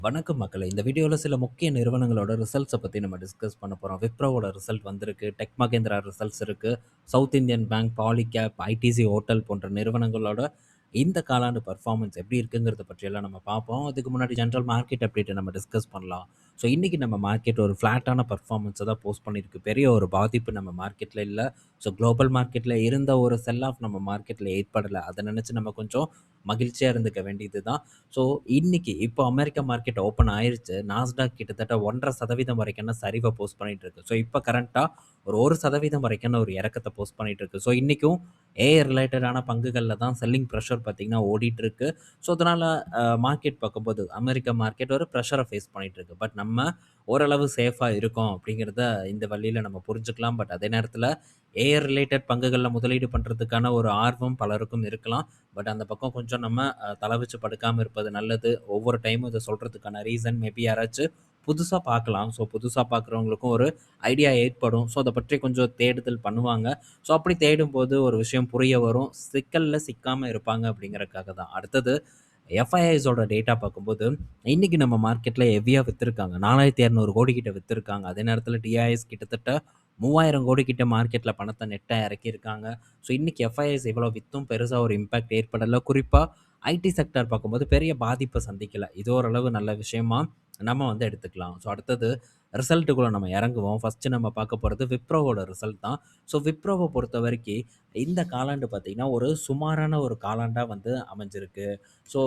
வணக்கம் மக்களே! இந்த வீடியோல சில முக்கிய நிறுவனங்களோட ரிசல்ட்ஸ பத்தி நம்ம டிஸ்கஸ் பண்ண போறோம். விப்ரோவோட ரிசல்ட் வந்திருக்கு. டெக் மகேந்திரா ரிசல்ட்ஸ் இருக்கு. South Indian bank, Polycab, ITC hotel போன்ற நிறுவனங்களோட இந்த காலாண்டு பெர்ஃபார்மன்ஸ் எப்படி இருக்குங்கிறத பற்றியெல்லாம் நம்ம பார்ப்போம். அதுக்கு முன்னாடி ஜெனரல் மார்க்கெட் அப்டேட்ட நம்ம டிஸ்கஸ் பண்ணலாம். ஸோ, இன்னைக்கு நம்ம மார்க்கெட் ஒரு ஃப்ளாட்டான பெர்ஃபார்மன்ஸ தான் போஸ்ட் பண்ணியிருக்கு. பெரிய ஒரு பாதிப்பு நம்ம மார்க்கெட்ல இல்ல. ஸோ, குளோபல் மார்க்கெட்ல இருந்த ஒரு செல் ஆஃப் நம்ம மார்க்கெட்ல ஏற்படல. அத நினைச்சு நம்ம கொஞ்சம் மகிழ்ச்சியா இருந்துக்க வேண்டியது தான். ஸோ, இன்னைக்கு இப்போ அமெரிக்கா மார்க்கெட் ஓப்பன் ஆயிருச்சு. நாஸ்டாக் கிட்டத்தட்ட 1.5% வரைக்கான சரிவ போஸ்ட் பண்ணிட்டு இருக்கு. ஸோ, இப்போ கரண்ட்டா ஒரு 1% வரைக்கான ஒரு இறக்கத்த போஸ்ட் பண்ணிட்டு இருக்கு. ஸோ, இன்னைக்கும் ஏஐ ரிலேட்டடான பங்குகள்ல தான் செல்லிங் பிரஷர் பார்த்தீங்கன்னா ஓடிட்டு இருக்கு. ஸோ, அதனால மார்க்கெட் பார்க்கும்போது அமெரிக்கா மார்க்கெட் ஒரு பிரஷர ஃபேஸ் பண்ணிட்டு இருக்கு. பட் நம்ம ஓரளவு சேஃபா இருக்கோம் அப்படிங்கிறத இந்த வழியில நம்ம புரிஞ்சுக்கலாம். பட் அதே நேரத்தில ஏஐ ரிலேட்டட் பங்குகள்ல முதலீடு பண்றதுக்கான ஒரு ஆர்வம் பலருக்கும் இருக்கலாம். பட் அந்த பக்கம் கொஞ்சம் நம்ம தல வச்சு படுக்காம இருப்பது நல்லது. ஒவ்வொரு டைமும் இத சொல்றதுக்கான ரீசன் மேபி யாராச்சும் புதுசா பார்க்கலாம். ஸோ, புதுசா பார்க்குறவங்களுக்கும் ஒரு ஐடியா ஏற்படும். ஸோ, அத பற்றி கொஞ்சம் தேடுதல் பண்ணுவாங்க. ஸோ, அப்படி தேடும்போது ஒரு விஷயம் புரிய வரும். சிக்கல்ல சிக்காம இருப்பாங்க அப்படிங்கிறதுக்காக தான். அடுத்தது எஃப்ஐஐஸோட டேட்டா பார்க்கும்போது, இன்னைக்கு நம்ம மார்க்கெட்ல ஹெவியா வித்திருக்காங்க. 4200 கோடி கிட்ட வித்திருக்காங்க. அதே நேரத்தில டிஐஎஸ் கிட்டத்தட்ட 3000 கோடி கிட்ட மார்க்கெட்ல பணத்த நெட்டா இறக்கியிருக்காங்க. ஸோ, இன்னைக்கு எஃப்ஐஐஸ் இவ்வளோ வித்தும் பெருசா ஒரு இம்பாக்ட் ஏற்படல. குறிப்பா ஐடி செக்டார் பார்க்கும்போது பெரிய பாதிப்ப சந்திக்கல. இது ஓரளவு நல்ல விஷயமா நம்ம வந்து எடுத்துக்கலாம். ஸோ, அடுத்தது ரிசல்ட்டுக்குள்ள நம்ம இறங்குவோம். ஃபர்ஸ்ட்டு நம்ம பார்க்க போறது விப்ரோவோட ரிசல்ட் தான். ஸோ, விப்ரோவ பொறுத்தவரைக்கி இந்த காலாண்டு பார்த்தீங்கன்னா, ஒரு சுமாரான ஒரு காலாண்டா வந்து அமைஞ்சிருக்கு. ஸோ,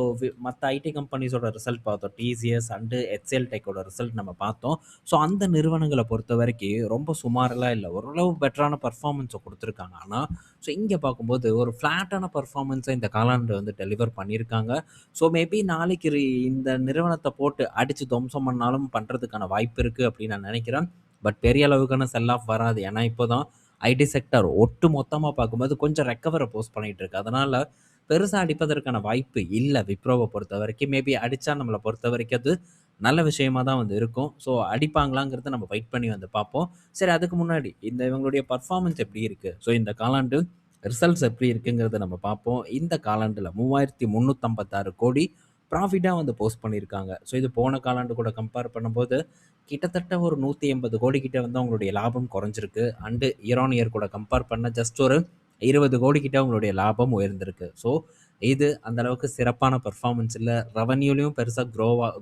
மத்த ஐடி கம்பெனிஸோட ரிசல்ட் பார்த்தோம். டிசிஎஸ் அண்டு ஹெச்எல் டெக்கோட ரிசல்ட் நம்ம பார்த்தோம். ஸோ, அந்த நிறுவனங்கள பொறுத்தவரைக்கி ரொம்ப சுமாரெல்லாம் இல்ல. ஓரளவு பெட்டரான பெர்ஃபார்மன்ஸ குடுத்துருக்காங்க. ஆனா, ஸோ இங்க பார்க்கும்போது ஒரு ஃப்ளாட்டான பெர்ஃபார்மன்ஸ இந்த காலாண்டு வந்து டெலிவர் பண்ணியிருக்காங்க. ஸோ, மேபி நாளைக்கு இந்த நிறுவனத்த போட்டு அடிச்சு துவம்சம் பண்ணாலும் பண்றதுக்கான வாய்ப்பு இருக்கு அப்படின்னு நான் நினைக்கிறேன். பட் பெரிய அளவுக்கான செல் ஆஃப் வராது. ஏன்னா, இப்போ தான் ஐடி செக்டார் ஒட்டு மொத்தமா பார்க்கும்போது கொஞ்சம் ரெக்கவர போஸ்ட் பண்ணிட்டு இருக்கு. அதனால பெருசா அடிப்பதற்கான வாய்ப்பு இல்ல விப்ரோவ பொறுத்தவரைக்கும். மேபி அடிச்சா நம்மள பொறுத்தவரைக்கும் அது நல்ல விஷயமா தான் வந்து இருக்கும். ஸோ, அடிப்பாங்களாங்கிறத நம்ம வெயிட் பண்ணி வந்து பார்ப்போம். சரி, அதுக்கு முன்னாடி இவங்களுடைய பெர்ஃபார்மன்ஸ் எப்படி இருக்கு? ஸோ, இந்த காலாண்டு ரிசல்ட்ஸ் எப்படி இருக்குங்கிறத நம்ம பார்ப்போம். இந்த காலாண்டுல 3356 கோடி ப்ராஃபிட்டா வந்து போஸ்ட் பண்ணியிருக்காங்க. ஸோ, இது போன காலாண்டு கூட கம்பேர் பண்ணும்போது கிட்டத்தட்ட ஒரு 180 கோடி கிட்ட வந்து அவங்களுடைய லாபம் குறைஞ்சிருக்கு. அண்ட் இயர் ஆன் இயர் கூட கம்பேர் பண்ண ஜஸ்ட் ஒரு 20 கோடி கிட்ட அவங்களுடைய லாபம் உயர்ந்திருக்கு. ஸோ, இது அந்த அளவுக்கு சிறப்பான பெர்ஃபார்மன்ஸ் இல்ல. ரெவென்யூலயும் பெருசா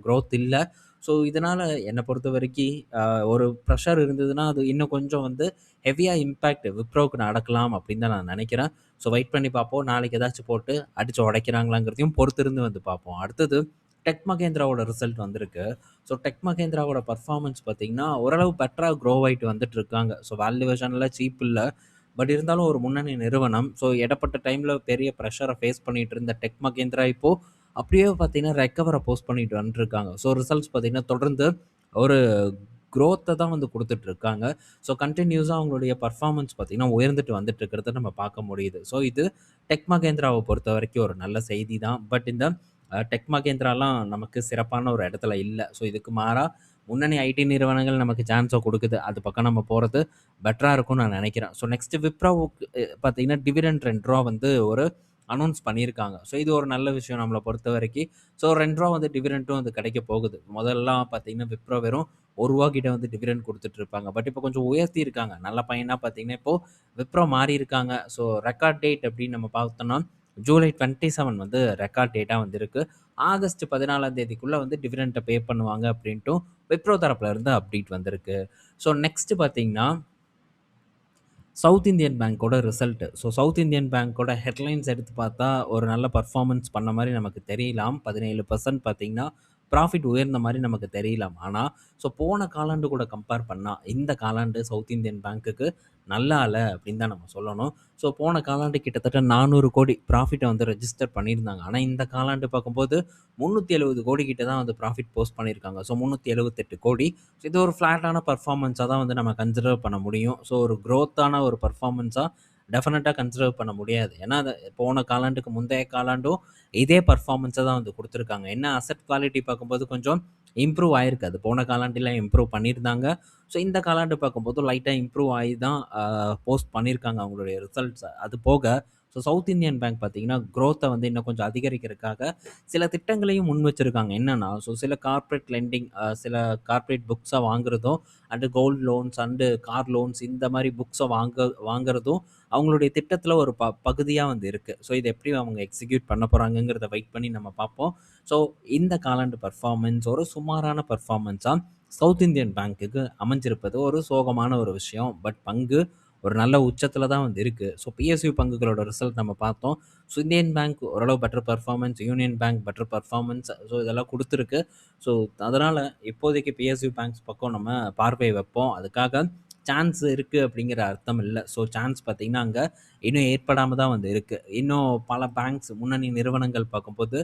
குரோத் இல்ல. ஸோ, இதனால என்ன பொறுத்தவரைக்கி ஒரு பிரஷர் இருந்ததுன்னா, அது இன்னும் கொஞ்சம் வந்து ஹெவியா இம்பாக்ட் விப்ரோவுக்கு நடக்கலாம் அப்படின்னு தான் நான் நினைக்கிறேன். ஸோ, வெயிட் பண்ணி பார்ப்போம். நாளைக்கு ஏதாச்சும் போட்டு அடிச்சு உடைக்கிறாங்களாங்கிறதையும் பொறுத்திருந்து வந்து பார்ப்போம். அடுத்தது டெக் மகேந்திராவோட ரிசல்ட் வந்திருக்கு. ஸோ, டெக் மகேந்திராவோட பெர்ஃபார்மன்ஸ் பார்த்தீங்கன்னா, ஓரளவு பெட்டரா க்ரோ ஆயிட்டு வந்துட்டு இருக்காங்க. ஸோ, வேல்யூவேஷன்ல சீப் இல்ல. பட் இருந்தாலும் ஒரு முன்னணி நிறுவனம். ஸோ, எடப்பட்ட டைம்ல பெரிய பிரஷர ஃபேஸ் பண்ணிட்டு இருந்த டெக் மகேந்திரா இப்போ அப்படியே பார்த்தீங்கன்னா, ரெக்கவர போஸ்ட் பண்ணிட்டு வந்துட்டுருக்காங்க. ஸோ, ரிசல்ட்ஸ் பார்த்தீங்கன்னா, தொடர்ந்து ஒரு குரோத்த தான் வந்து குடுத்துட்டு இருக்காங்க. ஸோ, கன்டினியூஸா அவங்களுடைய பெர்ஃபார்மன்ஸ் பார்த்தீங்கன்னா, உயர்ந்துட்டு வந்துட்டு இருக்கிறத நம்ம பார்க்க முடியுது. ஸோ, இது டெக் மகேந்திராவ பொறுத்தவரைக்கும் ஒரு நல்ல செய்தி தான். பட் இந்த டெக் மகேந்திராலாம் நமக்கு சிறப்பான ஒரு இடத்துல இல்ல. ஸோ, இதுக்கு மாறா முன்னணி ஐடி நிறுவனங்கள் நமக்கு சான்ஸ குடுக்குது. அது பக்கம் நம்ம போறது பெட்டரா இருக்கும்னு நான் நினைக்கிறேன். ஸோ, நெக்ஸ்ட் விப்ரோவுக்கு பார்த்தீங்கன்னா, டிவிடெண்ட் ரூ. 2 வந்து ஒரு அனௌன்ஸ் பண்ணியிருக்காங்க. ஸோ, இது ஒரு நல்ல விஷயம் நம்மள பொறுத்தவரைக்கும். ஸோ, ரூ. 2 வந்து டிவிடெண்டும் வந்து கிடைக்க போகுது. முதல்லலாம் பார்த்தீங்கன்னா, விப்ரோ வெறும் ரூ. 1 கிட்ட வந்து டிவிடெண்ட் குடுத்துட்டு இருப்பாங்க. பட் இப்போ கொஞ்சம் உயர்த்தி இருக்காங்க. நல்ல பையனா பார்த்தீங்கன்னா, இப்போ விப்ரோ மாறியிருக்காங்க. ஸோ, ரெக்கார்ட் டேட் அப்படின்னு நம்ம பார்த்தோம்னா, ஜூலை 27 வந்து ரெக்கார்ட் டேட்டா வந்து இருக்கு. ஆகஸ்ட் 14ஆம் தேதிக்குள்ள வந்து டிவிடெண்ட்ட பே பண்ணுவாங்க அப்படின்ட்டும் விப்ரோ தரப்புல இருந்து அப்டேட் வந்திருக்கு. ஸோ, நெக்ஸ்ட் பார்த்தீங்கன்னா, சவுத் இந்தியன் பேங்கோட ரிசல்ட். ஸோ, சவுத் இந்தியன் பேங்கோட ஹெட்லைன்ஸ் எடுத்து பார்த்தா, ஒரு நல்ல பெர்ஃபார்மன்ஸ் பண்ண மாரி நமக்கு தெரியலாம். 17% பார்த்தீங்கன்னா, ப்ராஃபிட் உயர்ந்த மாரி நமக்கு தெரியலாம். ஆனா, ஸோ போன காலாண்டு கூட கம்பேர் பண்ணா, இந்த காலாண்டு சவுத் இந்தியன் பேங்க்குக்கு நல்லா இல்ல அப்படின்னு தான் நம்ம சொல்லணும். ஸோ, போன காலாண்டு கிட்டத்தட்ட 400 கோடி ப்ராஃபிட்ட வந்து ரெஜிஸ்டர் பண்ணியிருந்தாங்க. ஆனா, இந்த காலாண்டு பார்க்கும்போது 370 கோடி கிட்ட தான் வந்து ப்ராஃபிட் போஸ்ட் பண்ணியிருக்காங்க. ஸோ, 378 கோடி. இது ஒரு ஃப்ளாட்டான பெர்ஃபார்மன்ஸா தான் வந்து நம்ம கன்சிடர் பண்ண முடியும். ஸோ, ஒரு குரோத்தான ஒரு பெர்ஃபார்மன்ஸா டெஃபினட்டா கன்சிடர் பண்ண முடியாது. ஏன்னா, அது போன காலாண்டுக்கு முந்தைய காலாண்டும் இதே பெர்ஃபார்மன்ஸ தான் வந்து குடுத்துருக்காங்க. என்ன அசெட் குவாலிட்டி பார்க்கும்போது கொஞ்சம் இம்ப்ரூவ் ஆயிருக்கு. அது போன காலாண்டுல இம்ப்ரூவ் பண்ணியிருந்தாங்க. ஸோ, இந்த காலாண்டு பார்க்கும்போது லைட்டா இம்ப்ரூவ் ஆயி தான் போஸ்ட் பண்ணியிருக்காங்க அவங்களுடைய ரிசல்ட்ஸ. அது போக ஸோ சவுத் இந்தியன் பேங்க் பார்த்தீங்கன்னா, குரோத்த வந்து இன்னும் கொஞ்சம் அதிகரிக்கிறதுக்காக சில திட்டங்களையும் முன் வச்சிருக்காங்க. என்னன்னா, ஸோ சில கார்ப்பரேட் லெண்டிங் சில கார்ப்பரேட் புக்ஸ வாங்குறதும், and gold loans and car loans இந்த மாரி புக்ஸ வாங்குறதும் அவங்களுடைய திட்டத்தில ஒரு பகுதியா வந்து இருக்கு. ஸோ இத எப்படி அவங்க எக்ஸிக்யூட் பண்ண போறாங்கங்கிறத வெயிட் பண்ணி நம்ம பார்ப்போம். ஸோ இந்த காலாண்டு பெர்ஃபார்மன்ஸ் ஒரு சுமாரான பெர்ஃபார்மன்ஸா சவுத் இந்தியன் பேங்க்குக்கு அமைஞ்சிருப்பது ஒரு சோகமான ஒரு விஷயம். பட் பங்கு ஒரு நல்ல உச்சத்தில தான் வந்து இருக்கு. ஸோ பிஎஸ்யூ பங்குகளோட ரிசல்ட் நம்ம பார்த்தோம். ஸோ இந்தியன் பேங்க் ஓரளவு better performance, union bank better performance, so இதெல்லாம் குடுத்துருக்கு. ஸோ அதனால இப்போதைக்கு பிஎஸ்யூ பேங்க்ஸ் பக்கம் நம்ம பார்வை வைப்போம். அதுக்காக சான்ஸ் இருக்கு அப்படிங்கிற அர்த்தம் இல்ல. ஸோ சான்ஸ் பார்த்தீங்கன்னா, அங்க இன்னும் ஏற்படாம தான் வந்து இருக்கு. இன்னும் பல பேங்க்ஸ் முன்னணி நிறுவனங்கள் பார்க்கும்போது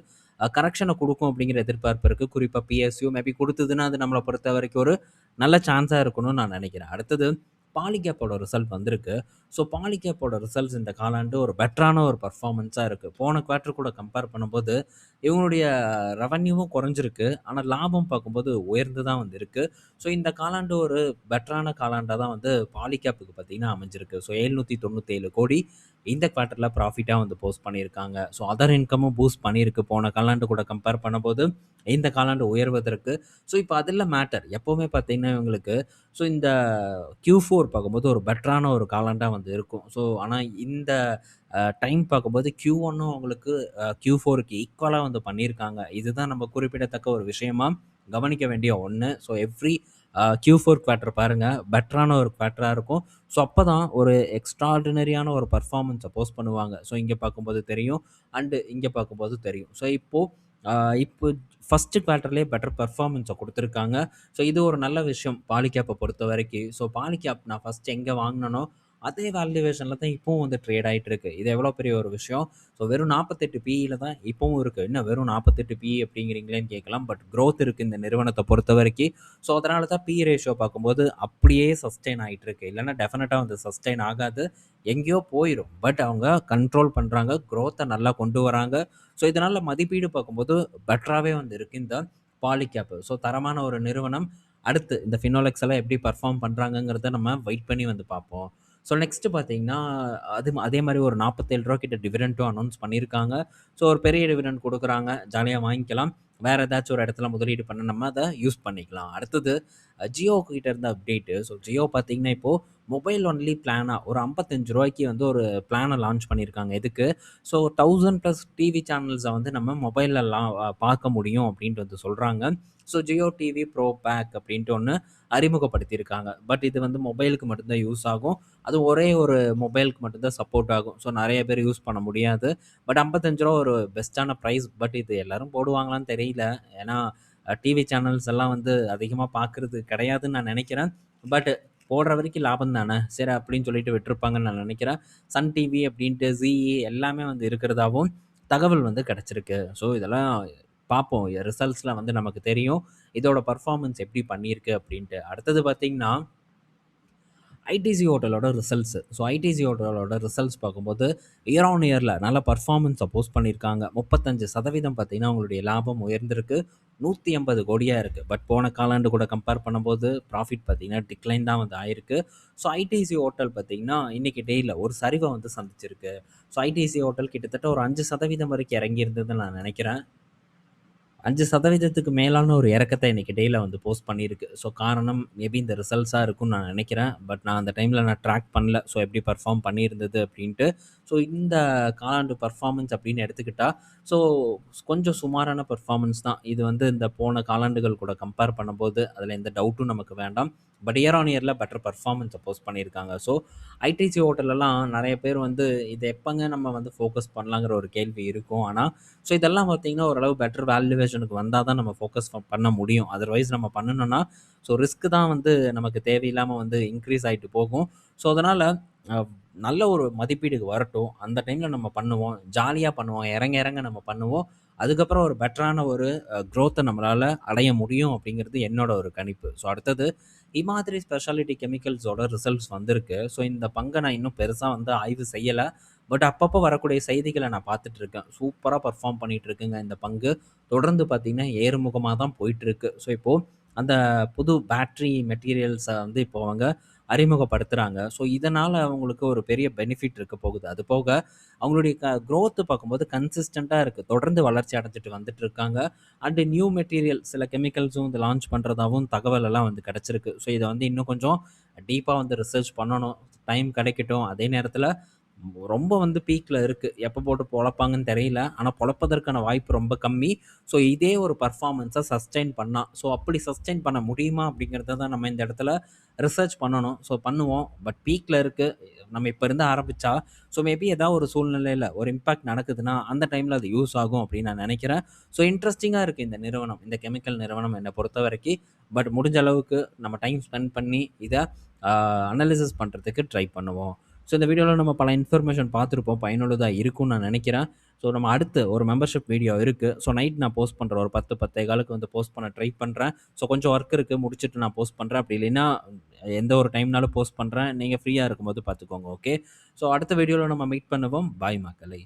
கரெக்ஷன குடுக்கும் அப்படிங்கிற எதிர்பார்ப்பு இருக்கு. குறிப்பா பிஎஸ்யூ மேபி குடுத்ததுன்னா, அது நம்மள பொறுத்தவரைக்கும் ஒரு நல்ல சான்ஸா இருக்கணும்னு நான் நினைக்கிறேன். அடுத்தது பாலிகேப்போட ரிசல்ட் வந்திருக்கு. ஸோ பாலிகேப்போட ரிசல்ட்ஸ் இந்த காலாண்டு ஒரு பெட்டரான ஒரு பெர்ஃபார்மன்ஸா இருக்கு. போன குவார்ட்டர் கூட கம்பேர் பண்ணும்போது இவங்களுடைய ரெவென்யூவும் குறைஞ்சிருக்கு. ஆனா லாபம் பார்க்கும்போது உயர்ந்து தான் வந்து இருக்கு. ஸோ இந்த காலாண்டு ஒரு பெட்டரான காலாண்டா தான் வந்து பாலிகேப்புக்கு பார்த்தீங்கன்னா அமைஞ்சிருக்கு. ஸோ 797,00,00,000 இந்த குவார்ட்டர்ல ப்ராஃபிட்டா வந்து போஸ்ட் பண்ணியிருக்காங்க. ஸோ அதர் இன்கமும் பூஸ்ட் பண்ணியிருக்கு. போன காலாண்டு கூட கம்பேர் பண்ணும்போது இந்த காலாண்டு உயர்வதற்கு. ஸோ இப்ப அதில்ல மேட்டர். எப்பவுமே பார்த்தீங்கன்னா இவங்களுக்கு ஸோ இந்த Q4 பார்க்கும்போது ஒரு பெட்டரான ஒரு காலாண்டா வந்து இருக்கும். ஸோ ஆனா இந்த டைம் பார்க்கும்போது Q1ம் அவங்களுக்கு Q4க்கு ஈக்குவலா வந்து பண்ணியிருக்காங்க. இதுதான் நம்ம குறிப்பிடத்தக்க ஒரு விஷயமா கவனிக்க வேண்டிய ஒண்ணு. ஸோ எவ்ரி Q4 குவார்ட்டர் பாருங்க பெட்டரான ஒரு குவார்ட்டரா இருக்கும். ஸோ அப்பதான் ஒரு எக்ஸ்ட்ரார்டினரியான ஒரு பெர்ஃபார்மன்ஸ போஸ்ட் பண்ணுவாங்க. ஸோ இங்க பார்க்கும்போது தெரியும். அண்ட் இங்க பார்க்கும்போது தெரியும். ஸோ இப்போ ஃபர்ஸ்ட் குவார்ட்டர்லயே பெட்டர் பெர்ஃபார்மன்ஸ குடுத்துருக்காங்க. ஸோ இது ஒரு நல்ல விஷயம் பாலிகேப்ப பொறுத்தவரைக்கும். ஸோ பாலிகேப் நான் ஃபர்ஸ்ட் எங்க வாங்குனனோ, அதே வேல்யூவேஷன்ல தான் இப்பவும் வந்து ட்ரேட் ஆயிட்டு இருக்கு. இது எவ்வளோ பெரிய ஒரு விஷயம். ஸோ வெறும் 48 பிஇல தான் இப்பவும் இருக்கு. என்ன வெறும் 48 பிஇ அப்படிங்கிறீங்களேன்னு கேட்கலாம். பட் குரோத் இருக்கு இந்த நிறுவனத்த பொறுத்தவரைக்கும். ஸோ அதனால தான் பி ரேஷியோ பார்க்கும்போது அப்படியே சஸ்டெயின் ஆயிட்டு இருக்கு. இல்லன்னா டெஃபினட்டா வந்து சஸ்டெயின் ஆகாது. எங்கேயோ போயிரும். பட் அவங்க கண்ட்ரோல் பண்றாங்க. குரோத்த நல்லா கொண்டு வராங்க. ஸோ இதனால மதிப்பீடு பார்க்கும்போது பெட்டராவே வந்து இருக்கு இந்த பாலிகேப். ஸோ தரமான ஒரு நிறுவனம். அடுத்து இந்த ஃபினோலெக்ஸ் எல்லாம் எப்படி பெர்ஃபார்ம் பண்றாங்கங்கிறத நம்ம வெயிட் பண்ணி வந்து பார்ப்போம். ஸோ நெக்ஸ்ட் பார்த்தீங்கன்னா, அதே மாரி ஒரு ரூ. 47 கிட்ட டிவிடெண்டும் அனௌன்ஸ் பண்ணியிருக்காங்க. ஸோ ஒரு பெரிய டிவிடெண்ட் குடுக்குறாங்க. ஜாலியா வாங்கிக்கலாம். வேற ஏதாச்சும் ஒரு இடத்துல முதலீடு பண்ண நம்ம அத யூஸ் பண்ணிக்கலாம். அடுத்தது ஜியோ கிட்ட இருந்த அப்டேட்டு. ஸோ ஜியோ பார்த்தீங்கன்னா, இப்போ மொபைல் ஒன்லி பிளானா ஒரு ரூ. 55க்கு வந்து ஒரு பிளான லான்ச் பண்ணியிருக்காங்க. எதுக்கு? ஸோ 1000 பிளஸ் டிவி சேனல்ஸ வந்து நம்ம மொபைல்லலாம் பார்க்க முடியும் அப்படின்ட்டு வந்து சொல்றாங்க. So Jio TV pro pack அப்படின்ட்டு ஒண்ணு அறிமுகப்படுத்தியிருக்காங்க. பட் இது வந்து மொபைலுக்கு மட்டும் தான் யூஸ் ஆகும். அதுவும் ஒரே ஒரு மொபைலுக்கு மட்டும் தான் சப்போர்ட் ஆகும். ஸோ நெறைய பேர் யூஸ் பண்ண முடியாது. பட் ரூ. 55 ஒரு பெஸ்ட்டான பிரைஸ். பட் இது எல்லாரும் போடுவாங்களான்னு தெரியல. ஏன்னா டிவி சேனல்ஸ் எல்லாம் வந்து அதிகமா பார்க்கறது கிடையாதுன்னு நான் நெனைக்கிறேன். பட் போடுற வரைக்கும் லாபம் தானே! சரி அப்படின்னு சொல்லிட்டு விட்டுருப்பாங்கன்னு நான் நெனைக்கிறேன். சன் டிவி அப்படின்ட்டு ஜீஇ எல்லாமே வந்து இருக்கிறதாவும் தகவல் வந்து கிடைச்சிருக்கு. ஸோ இதெல்லாம் பார்ப்போம். ரிசல்ட்ஸ்ல வந்து நமக்கு தெரியும். இதோட பெர்ஃபார்மன்ஸ் எப்படி பண்ணியிருக்கு அப்படின்ட்டு. அடுத்தது பார்த்தீங்கன்னா ஐடிசி ஹோட்டலோட ரிசல்ட்ஸ். ஸோ ஐடிசி ஹோட்டலோட ரிசல்ட்ஸ் பார்க்கும்போது இயர் ஆன் இயர்ல நல்ல பெர்ஃபார்மன்ஸ போஸ்ட் பண்ணியிருக்காங்க. 35% பார்த்தீங்கன்னா அவங்களுடைய லாபம் உயர்ந்திருக்கு. 180 கோடியா இருக்கு. பட் போன காலாண்டு கூட கம்பேர் பண்ணும்போது ப்ராஃபிட் பார்த்தீங்கன்னா டிக்ளைன் தான் வந்து ஆயிருக்கு. ஸோ ஐடிசி ஹோட்டல் பார்த்தீங்கன்னா இன்னைக்கு டேல ஒரு சரிவ வந்து சந்திச்சிருக்கு. ஸோ ஐடிசி ஹோட்டல் கிட்டத்தட்ட ஒரு 5% வரைக்கும் இறங்கியிருந்ததுன்னு நான் நினைக்கிறேன். 5% மேலான ஒரு இறக்கத்த இன்னைக்கு டேல வந்து போஸ்ட் பண்ணியிருக்கு. ஸோ காரணம் மேபி இந்த ரிசல்ட்ஸா இருக்கும்னு நான் நினைக்கிறேன். பட் நான் அந்த டைம்ல நான் ட்ராக் பண்ணல. ஸோ எப்படி பெர்ஃபார்ம் பண்ணியிருந்தது அப்படின்ட்டு. ஸோ இந்த காலாண்டு பெர்ஃபார்மன்ஸ் அப்படின்னு எடுத்துக்கிட்டா, ஸோ கொஞ்சம் சுமாரான பெர்ஃபார்மன்ஸ் தான். இது வந்து இந்த போன காலாண்டுகள் கூட கம்பேர் பண்ணும்போது அதில எந்த டவுட்டும் நமக்கு வேண்டாம். பட் இயர் ஆன் இயர்ல பெட்டர் பெர்ஃபார்மன்ஸ போஸ்ட் பண்ணியிருக்காங்க. ஸோ ஐடிசி ஹோட்டல்லலாம் நெறைய பேர் வந்து இது எப்பங்க நம்ம வந்து ஃபோக்கஸ் பண்ணலாங்கிற ஒரு கேள்வி இருக்கும். ஆனா ஸோ இதெல்லாம் பார்த்தீங்கன்னா, ஓரளவு பெட்டர் வேல்யூவேஷனுக்கு வந்தா தான் நம்ம ஃபோக்கஸ் பண்ண முடியும். அதர்வைஸ் நம்ம பண்ணுனோம்னா, ஸோ ரிஸ்க் தான் வந்து நமக்கு தேவையில்லாம வந்து இன்க்ரீஸ் ஆயிட்டு போகும். ஸோ அதனால அ நல்ல ஒரு மதிப்பீடுக்கு வரட்டும். அந்த டைம்ல நம்ம பண்ணுவோம். ஜாலியா பண்ணுவோம். இறங்க இறங்க நம்ம பண்ணுவோம். அதுக்கப்புறம் ஒரு பெட்டரான ஒரு குரோத்த நம்மளால அடைய முடியும் அப்படிங்கிறது என்னோட ஒரு கணிப்பு. ஸோ அடுத்தது இமாதிரி ஸ்பெஷாலிட்டி கெமிக்கல்ஸோட ரிசல்ட்ஸ் வந்திருக்கு. ஸோ இந்த பங்க நான் இன்னும் பெருசா வந்து ஆய்வு செய்யல. பட் அப்பப்போ வரக்கூடிய செய்திகள நான் பார்த்துட்டு இருக்கேன். சூப்பரா பெர்ஃபார்ம் பண்ணிட்டு இருக்குங்க இந்த பங்கு. தொடர்ந்து பார்த்தீங்கன்னா, ஏறுமுகமா தான் போயிட்டுருக்கு. ஸோ இப்போ அந்த புது பேட்டரி மெட்டீரியல்ஸ வந்து இப்போ அவங்க அறிமுகப்படுத்துறாங்க. ஸோ இதனால அவங்களுக்கு ஒரு பெரிய பெனிஃபிட் இருக்க போகுது. அது போக அவங்களுடைய குரோத் பார்க்கும்போது கன்சிஸ்டன்ட்டா இருக்கு. தொடர்ந்து வளர்ச்சி அடைஞ்சுட்டு வந்துட்டு இருக்காங்க. அண்ட் நியூ மெட்டீரியல் சில கெமிக்கல்ஸும் இது லான்ச் பண்றதாவும் தகவல் எல்லாம் வந்து கிடைச்சிருக்கு. ஸோ இத வந்து இன்னும் கொஞ்சம் டீப்பா வந்து ரிசர்ச் பண்ணணும். டைம் கிடைக்கட்டும். அதே நேரத்தில ரொம்ப வந்து பீக்ல இருக்கு. எப்ப போட்டு பொழப்பாங்கன்னு தெரியல. ஆனா பொழப்பதற்கான வாய்ப்பு ரொம்ப கம்மி. ஸோ இதே ஒரு பெர்ஃபார்மன்ஸ சஸ்டெயின் பண்ணா, ஸோ அப்படி சஸ்டெயின் பண்ண முடியுமா அப்படிங்கிறத தான் நம்ம இந்த இடத்துல ரிசர்ச் பண்ணணும். ஸோ பண்ணுவோம். பட் பீக்ல இருக்கு. நம்ம இப்ப இருந்து ஆரம்பிச்சா, ஸோ மேபி ஏதாவது ஒரு சூழ்நிலையில ஒரு இம்பாக்ட் நடக்குதுன்னா, அந்த டைம்ல அது யூஸ் ஆகும் அப்படின்னு நான் நினைக்கிறேன். ஸோ இன்ட்ரஸ்டிங்கா இருக்கு இந்த நிறுவனம். இந்த கெமிக்கல் நிறுவனம் என்ன பொறுத்தவரைக்கு. பட் முடிஞ்ச அளவுக்கு நம்ம டைம் ஸ்பெண்ட் பண்ணி இத அனலைசிஸ் பண்றதுக்கு ட்ரை பண்ணுவோம். ஸோ இந்த வீடியோவில் நம்ம பல இன்ஃபர்மேஷன் பார்த்துருப்போம். பயனுள்ளதாக இருக்கும்னு நான் நினைக்கிறேன். ஸோ நம்ம அடுத்து ஒரு மெம்பர்ஷிப் வீடியோ இருக்குது. ஸோ நைட் நான் போஸ்ட் பண்ணுறேன். ஒரு 10 10:15 வந்து போஸ்ட் பண்ண ட்ரை பண்ணுறேன். ஸோ கொஞ்சம் ஒர்க் இருக்குது, முடிச்சுட்டு நான் போஸ்ட் பண்ணுறேன். அப்படி இல்லைன்னா எந்த ஒரு டைம்னாலும் போஸ்ட் பண்ணுறேன். நீங்கள் ஃப்ரீயாக இருக்கும்போது பார்த்துக்கோங்க. ஓகே. ஸோ அடுத்த வீடியோவில் நம்ம மீட் பண்ணுவோம். பாய் மக்களே.